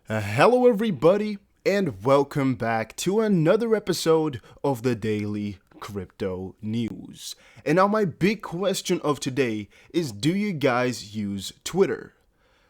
Hello, everybody, and welcome back to another episode of the Daily Crypto News. And now, my big question of today is, do you guys use Twitter?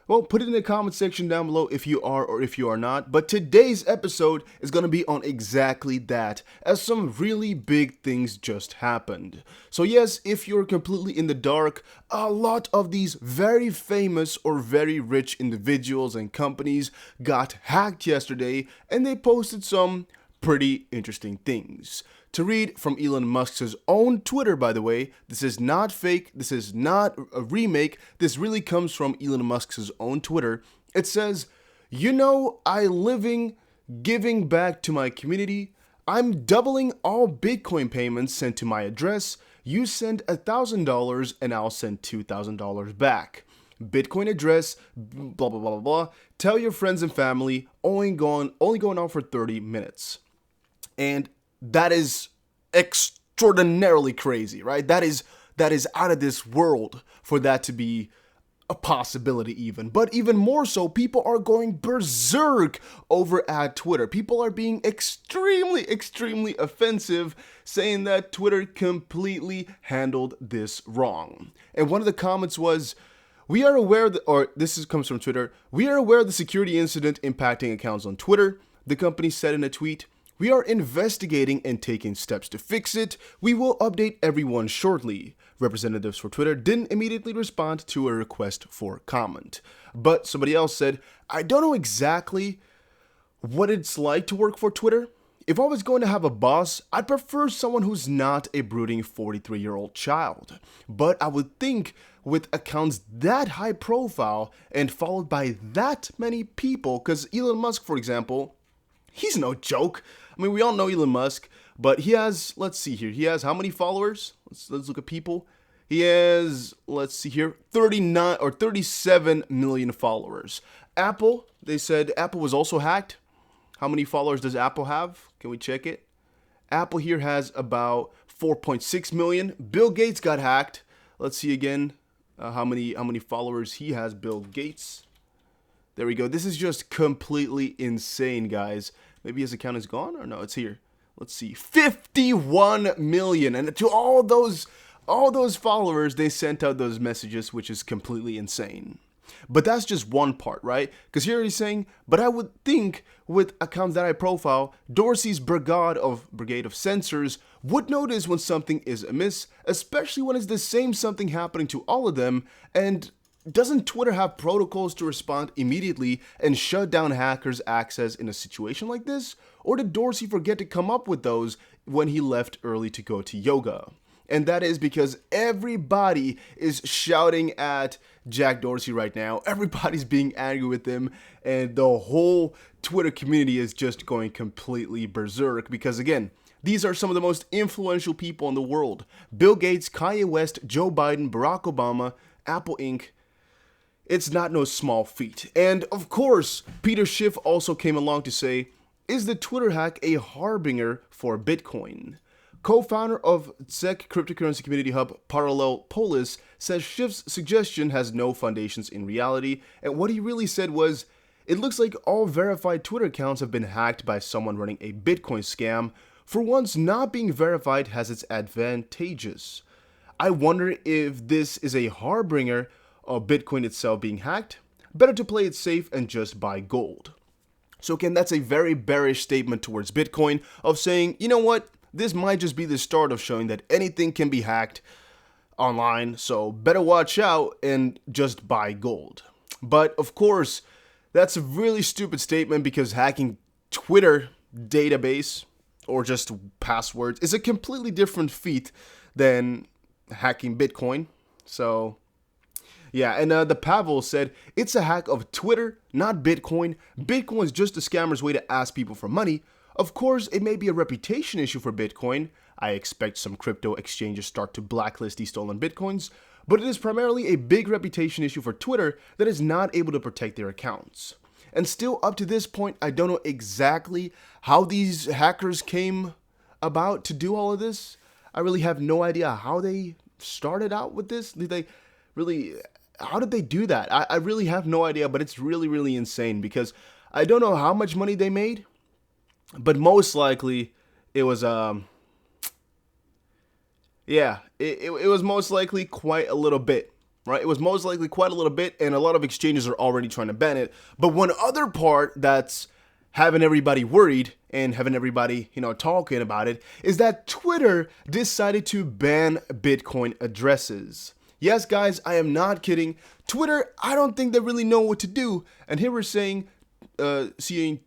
Well, put it in the comment section down below if you are or if you are not. But today's episode is going to be on exactly that, as some really big things just happened. So yes, if you're completely in the dark, a lot of these very famous or very rich individuals and companies got hacked yesterday, and they posted some pretty interesting things. To read from Elon Musk's own Twitter, by the way, this is not fake, this is not a remake, this really comes from Elon Musk's own Twitter. It says, I living, giving back to my community. I'm doubling all Bitcoin payments sent to my address. You send $1,000 and I'll send $2,000 back. Bitcoin address, blah, blah, blah, blah, blah. Tell your friends and family, only going on for 30 minutes. And that is extraordinarily crazy, right? That is out of this world for that to be a possibility even. But even more so, people are going berserk over at Twitter. People are being extremely offensive, saying that Twitter completely handled this wrong. And one of the comments was, we are aware that, or this comes from Twitter, we are aware of the security incident impacting accounts on Twitter. The company said in a tweet, we are investigating and taking steps to fix it. We will update everyone shortly. Representatives for Twitter didn't immediately respond to a request for comment. But somebody else said, I don't know exactly what it's like to work for Twitter. If I was going to have a boss, I'd prefer someone who's not a brooding 43-year-old child. But I would think with accounts that high profile and followed by that many people, because Elon Musk, for example, he's no joke. I mean, we all know Elon Musk, but he has, let's see here, he has how many followers? Let's look at people. He has, let's see here, 39 or 37 million followers. Apple, they said Apple was also hacked. How many followers does Apple have? Can we check it? Apple here has about 4.6 million. Bill Gates got hacked. Let's see again how many followers he has, Bill Gates. There we go. This is just completely insane, guys. Maybe his account is gone, or no, it's here. Let's see. 51 million. And to all those followers, they sent out those messages, which is completely insane. But that's just one part, right? Because here he's saying, but I would think with accounts that I profile, Dorsey's brigade of sensors would notice when something is amiss, especially when it's the same something happening to all of them. And doesn't Twitter have protocols to respond immediately and shut down hackers' access in a situation like this? Or did Dorsey forget to come up with those when he left early to go to yoga? And that is because everybody is shouting at Jack Dorsey right now. Everybody's being angry with him, and the whole Twitter community is just going completely berserk because, again, these are some of the most influential people in the world. Bill Gates, Kanye West, Joe Biden, Barack Obama, Apple Inc. It's not no small feat. And of course, Peter Schiff also came along to say, is the Twitter hack a harbinger for Bitcoin? Co-founder of SEC cryptocurrency community hub Parallel Polis says Schiff's suggestion has no foundations in reality, and what he really said was, it looks like all verified Twitter accounts have been hacked by someone running a Bitcoin scam. For once, not being verified has its advantages. I wonder if this is a harbinger of Bitcoin itself being hacked. Better to play it safe and just buy gold. So again, that's a very bearish statement towards Bitcoin of saying, you know what, this might just be the start of showing that anything can be hacked online, so better watch out and just buy gold. But of course, that's a really stupid statement because hacking Twitter database or just passwords is a completely different feat than hacking Bitcoin. So yeah, and the Pavel said, it's a hack of Twitter, not Bitcoin. Bitcoin is just a scammer's way to ask people for money. Of course, it may be a reputation issue for Bitcoin. I expect some crypto exchanges start to blacklist these stolen Bitcoins. But it is primarily a big reputation issue for Twitter that is not able to protect their accounts. And still, up to this point, I don't know exactly how these hackers came about to do all of this. I really have no idea how they started out with this. Did they really... How did they do that? I really have no idea, but it's really insane because I don't know how much money they made, but most likely it was it was most likely quite a little bit, right? It was most likely quite a little bit, and a lot of exchanges are already trying to ban it. But one other part that's having everybody worried and having everybody, talking about it is that Twitter decided to ban Bitcoin addresses. Yes, guys, I am not kidding. Twitter, I don't think they really know what to do. And here we're seeing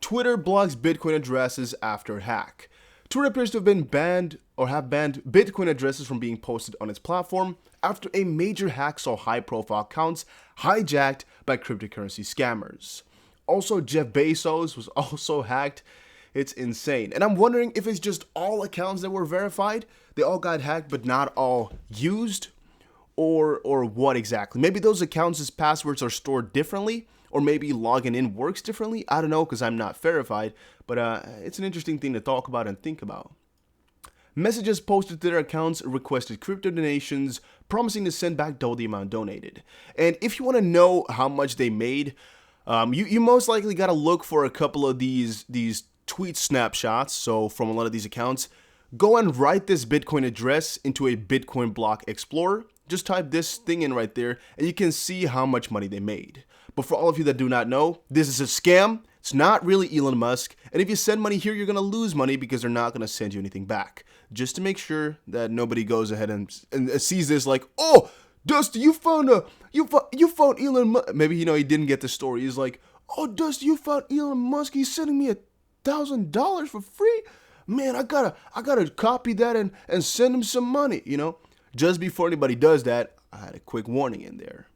Twitter blocks Bitcoin addresses after hack. Twitter appears to have been banned or have banned Bitcoin addresses from being posted on its platform after a major hack saw high-profile accounts hijacked by cryptocurrency scammers. Also, Jeff Bezos was also hacked. It's insane. And I'm wondering if it's just all accounts that were verified, they all got hacked but not all used, or what exactly. Maybe those accounts' passwords are stored differently, or maybe logging in works differently. I don't know, because I'm not verified, but it's an interesting thing to talk about and think about. Messages posted to their accounts requested crypto donations, promising to send back double the amount donated. And if you want to know how much they made, you most likely got to look for a couple of these tweet snapshots. So from a lot of these accounts, go and write this Bitcoin address into a Bitcoin block explorer. Just type this thing in right there, and you can see how much money they made. But for all of you that do not know, this is a scam. It's not really Elon Musk. And if you send money here, you're going to lose money because they're not going to send you anything back. Just to make sure that nobody goes ahead and sees this like, oh, Dusty, you found Elon Musk. Maybe, he didn't get the story. He's like, oh, Dusty, you found Elon Musk. He's sending me $1,000 for free. Man, I gotta copy that and send him some money, Just before anybody does that, I had a quick warning in there.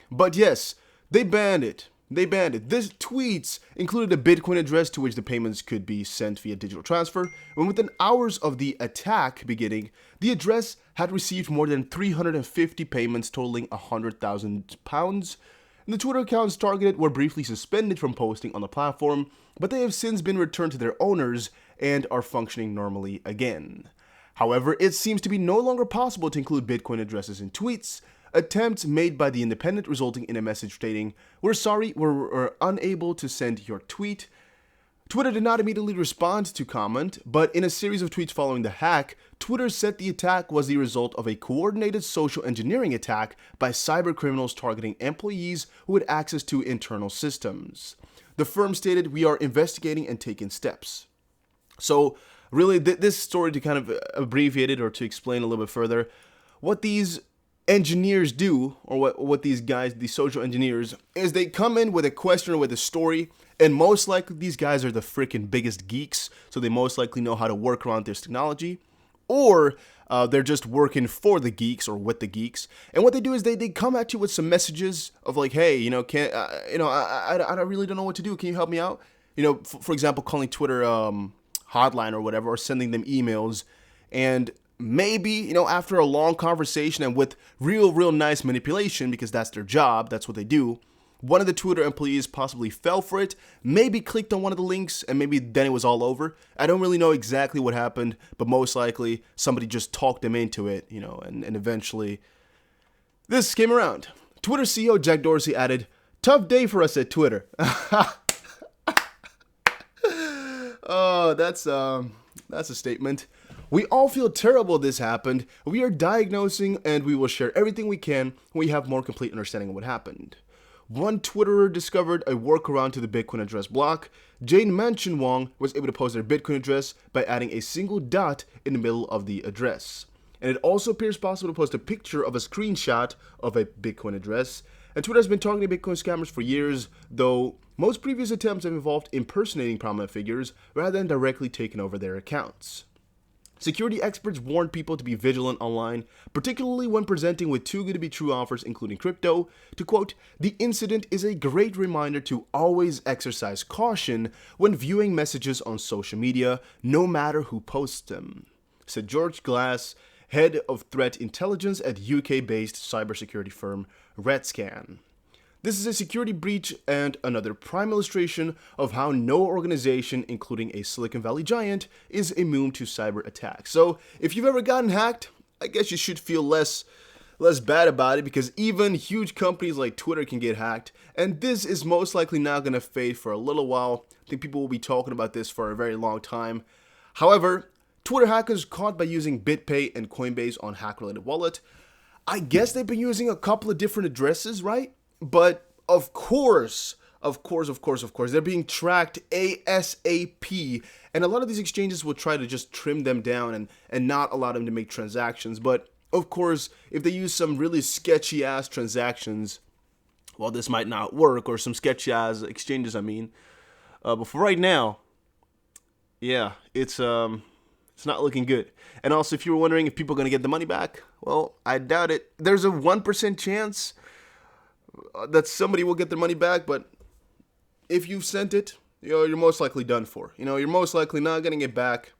But yes, they banned it. This tweets included a Bitcoin address to which the payments could be sent via digital transfer. And within hours of the attack beginning, the address had received more than 350 payments totaling £100,000. And the Twitter accounts targeted were briefly suspended from posting on the platform, but they have since been returned to their owners and are functioning normally again. However, it seems to be no longer possible to include Bitcoin addresses in tweets. Attempts made by The Independent resulting in a message stating, "We're sorry, we're unable to send your tweet." Twitter did not immediately respond to comment, but in a series of tweets following the hack, Twitter said the attack was the result of a coordinated social engineering attack by cyber criminals targeting employees who had access to internal systems. The firm stated, "We are investigating and taking steps." So really, this story, to kind of abbreviate it or to explain a little bit further, what these engineers do, or what these guys, these social engineers, is they come in with a question or with a story, and most likely these guys are the freaking biggest geeks, so they most likely know how to work around this technology, or they're just working for the geeks or with the geeks. And what they do is they come at you with some messages of like, hey, I really don't know what to do. Can you help me out? For example, calling Twitter hotline or whatever, or sending them emails, and maybe, after a long conversation and with real nice manipulation, because that's their job, that's what they do, one of the Twitter employees possibly fell for it, maybe clicked on one of the links, and maybe then it was all over. I don't really know exactly what happened, but most likely somebody just talked them into it, and eventually this came around. Twitter CEO Jack Dorsey added, "Tough day for us at Twitter." Oh, that's a statement. "We all feel terrible this happened. We are diagnosing and we will share everything we can when we have more complete understanding of what happened." One Twitterer discovered a workaround to the Bitcoin address block. Jane Manchun Wong was able to post their Bitcoin address by adding a single dot in the middle of the address. And it also appears possible to post a picture of a screenshot of a Bitcoin address. And Twitter has been targeting Bitcoin scammers for years, though most previous attempts have involved impersonating prominent figures rather than directly taking over their accounts. Security experts warned people to be vigilant online, particularly when presenting with too good to be true offers, including crypto. To quote, "The incident is a great reminder to always exercise caution when viewing messages on social media, no matter who posts them," said George Glass, head of threat intelligence at UK-based cybersecurity firm Redscan. This is a security breach and another prime illustration of how no organization, including a Silicon Valley giant, is immune to cyber attacks. So if you've ever gotten hacked, I guess you should feel less less bad about it because even huge companies like Twitter can get hacked, and this is most likely not going to fade for a little while. I think people will be talking about this for a very long time. However, Twitter hackers caught by using BitPay and Coinbase on hack-related wallet. I guess they've been using a couple of different addresses, right? But of course, they're being tracked ASAP. And a lot of these exchanges will try to just trim them down and not allow them to make transactions. But of course, if they use some really sketchy ass transactions, well, this might not work, or some sketchy ass exchanges, I mean. But for right now, yeah, it's not looking good. And also, if you were wondering if people are going to get the money back, well, I doubt it. There's a 1% chance that somebody will get their money back, but if you've sent it, you're most likely done for. You're most likely not getting it back.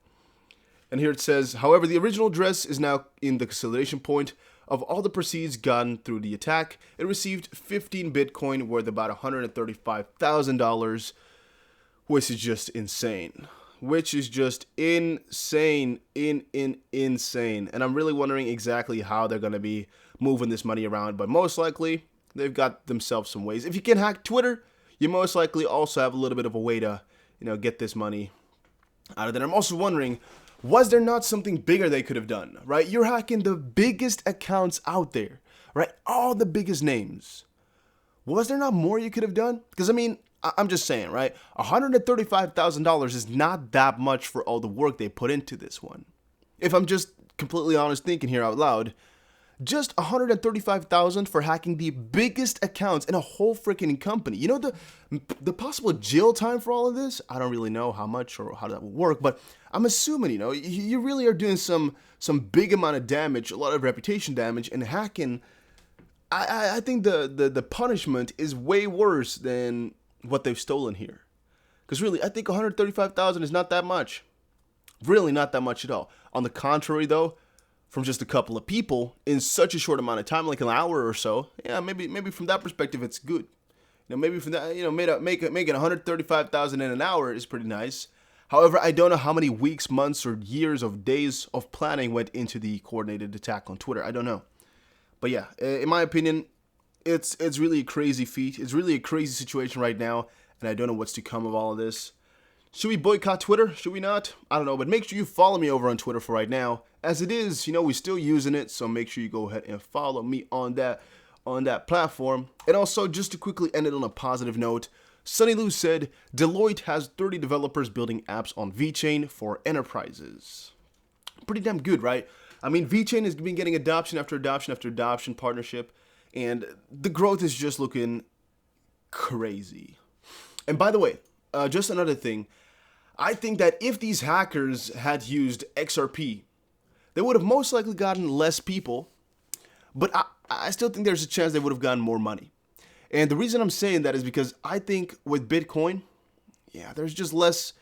And here it says, however, the original address is now in the consolidation point of all the proceeds gotten through the attack. It received 15 Bitcoin worth about $135,000, which is just insane. Insane. And I'm really wondering exactly how they're going to be moving this money around, but most likely they've got themselves some ways. If you can hack Twitter, you most likely also have a little bit of a way to, get this money out of there. I'm also wondering, was there not something bigger they could have done, right? You're hacking the biggest accounts out there, right? All the biggest names. Was there not more you could have done? Because, I'm just saying, right? $135,000 is not that much for all the work they put into this one. If I'm just completely honest thinking here out loud, just $135,000 for hacking the biggest accounts in a whole freaking company. The possible jail time for all of this? I don't really know how much or how that will work, but I'm assuming, you really are doing some big amount of damage, a lot of reputation damage, and hacking. I think the punishment is way worse than what they've stolen here. Because really, I think $135,000 is not that much. Really not that much at all. On the contrary, though, from just a couple of people in such a short amount of time, like an hour or so, yeah, maybe from that perspective, it's good. Maybe from that, making $135,000 in an hour is pretty nice. However, I don't know how many weeks, months, or years of days of planning went into the coordinated attack on Twitter. I don't know. But yeah, in my opinion, it's really a crazy feat. It's really a crazy situation right now, and I don't know what's to come of all of this. Should we boycott Twitter? Should we not? I don't know, but make sure you follow me over on Twitter for right now. As it is, we're still using it, so make sure you go ahead and follow me on that platform. And also, just to quickly end it on a positive note, Sunny Lou said, Deloitte has 30 developers building apps on Vechain for enterprises. Pretty damn good, right? Vechain has been getting adoption after adoption after adoption partnership, and the growth is just looking crazy. And by the way, just another thing, I think that if these hackers had used XRP, they would have most likely gotten less people, but I still think there's a chance they would have gotten more money. And the reason I'm saying that is because I think with Bitcoin, yeah, there's just less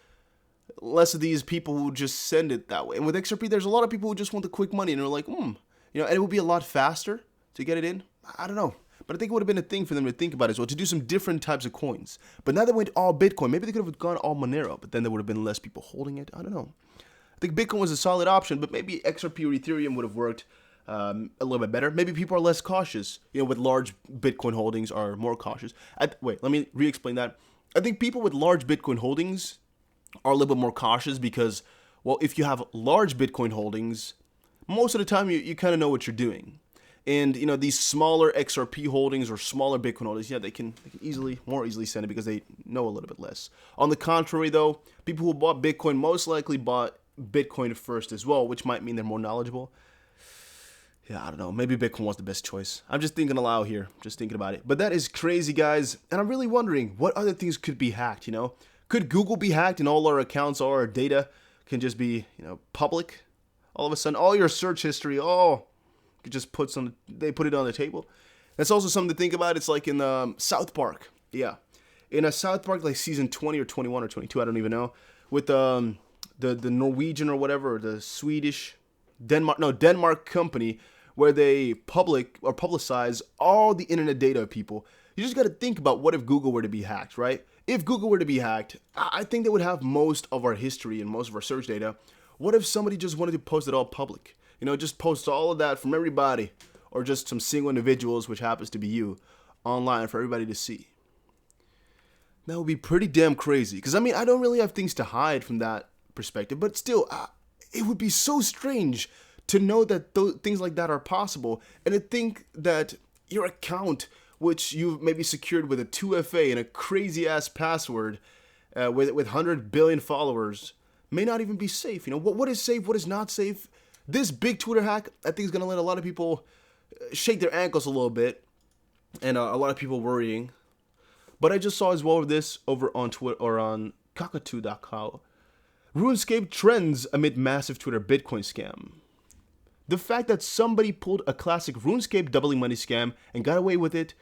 of these people who just send it that way. And with XRP, there's a lot of people who just want the quick money, and they're like, and it would be a lot faster to get it in. I don't know. But I think it would have been a thing for them to think about as well, to do some different types of coins. But now they went all Bitcoin. Maybe they could have gone all Monero, but then there would have been less people holding it. I don't know. I think Bitcoin was a solid option, but maybe XRP or Ethereum would have worked a little bit better. Maybe people are less cautious. With large Bitcoin holdings are more cautious. Wait, let me re-explain that. I think people with large Bitcoin holdings are a little bit more cautious because, well, if you have large Bitcoin holdings, most of the time you kind of know what you're doing. And, these smaller XRP holdings or smaller Bitcoin holdings, yeah, they can more easily send it because they know a little bit less. On the contrary, though, people who bought Bitcoin most likely bought Bitcoin first as well, which might mean they're more knowledgeable. Yeah, I don't know. Maybe Bitcoin was the best choice. I'm just thinking aloud here, just thinking about it. But that is crazy, guys. And I'm really wondering what other things could be hacked, Could Google be hacked and all our accounts, all our data can just be, public? All of a sudden, all your search history, just put it on the table. That's also something to think about. It's like in South Park. Yeah. In a South Park, like season 20 or 21 or 22, I don't even know. With the Norwegian or whatever, the Swedish, Denmark company, where they publicize all the internet data of people. You just got to think about what if Google were to be hacked, right? If Google were to be hacked, I think they would have most of our history and most of our search data. What if somebody just wanted to post it all public? Just post all of that from everybody or just some single individuals, which happens to be you, online for everybody to see. That would be pretty damn crazy. Because, I mean, I don't really have things to hide from that perspective. But still, it would be so strange to know that things like that are possible. And to think that your account, which you've maybe secured with a 2FA and a crazy-ass password with 100 billion followers, may not even be safe. You know, what is safe, what is not safe? This big Twitter hack, I think, is going to let a lot of people shake their ankles a little bit. And a lot of people worrying. But I just saw as well this over on Twitter or on Kakatu.com. RuneScape trends amid massive Twitter Bitcoin scam. The fact that somebody pulled a classic RuneScape doubling money scam and got away with it,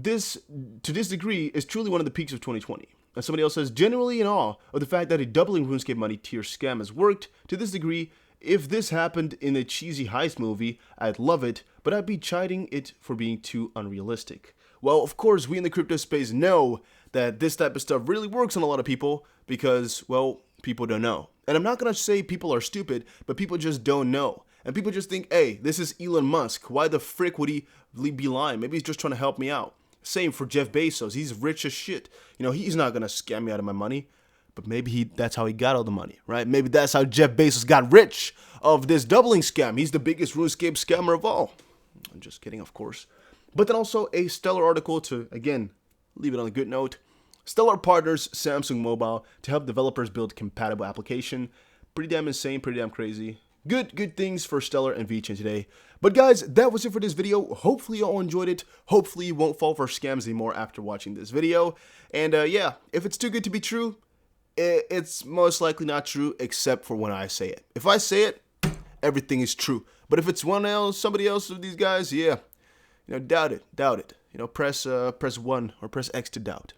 to this degree, is truly one of the peaks of 2020. And somebody else says, generally in awe of the fact that a doubling RuneScape money tier scam has worked to this degree. If this happened in a cheesy heist movie, I'd love it, but I'd be chiding it for being too unrealistic. Well, of course, we in the crypto space know that this type of stuff really works on a lot of people because, well, people don't know. And I'm not going to say people are stupid, but people just don't know. And people just think, hey, this is Elon Musk. Why the frick would he be lying? Maybe he's just trying to help me out. Same for Jeff Bezos. He's rich as shit. You know, he's not going to scam me out of my money. But maybe that's how he got all the money, right? Maybe that's how Jeff Bezos got rich of this doubling scam. He's the biggest RuneScape scammer of all. I'm just kidding, of course. But then also a stellar article to, again, leave it on a good note. Stellar partners Samsung Mobile to help developers build compatible application. Pretty damn insane, pretty damn crazy. Good things for Stellar and Vechain today. But guys, that was it for this video. Hopefully you all enjoyed it. Hopefully you won't fall for scams anymore after watching this video. And yeah, if it's too good to be true, it's most likely not true, except for when I say it. If I say it, everything is true. But if it's somebody else of these guys, yeah, you know, doubt it. You know, press 1 or press X to doubt.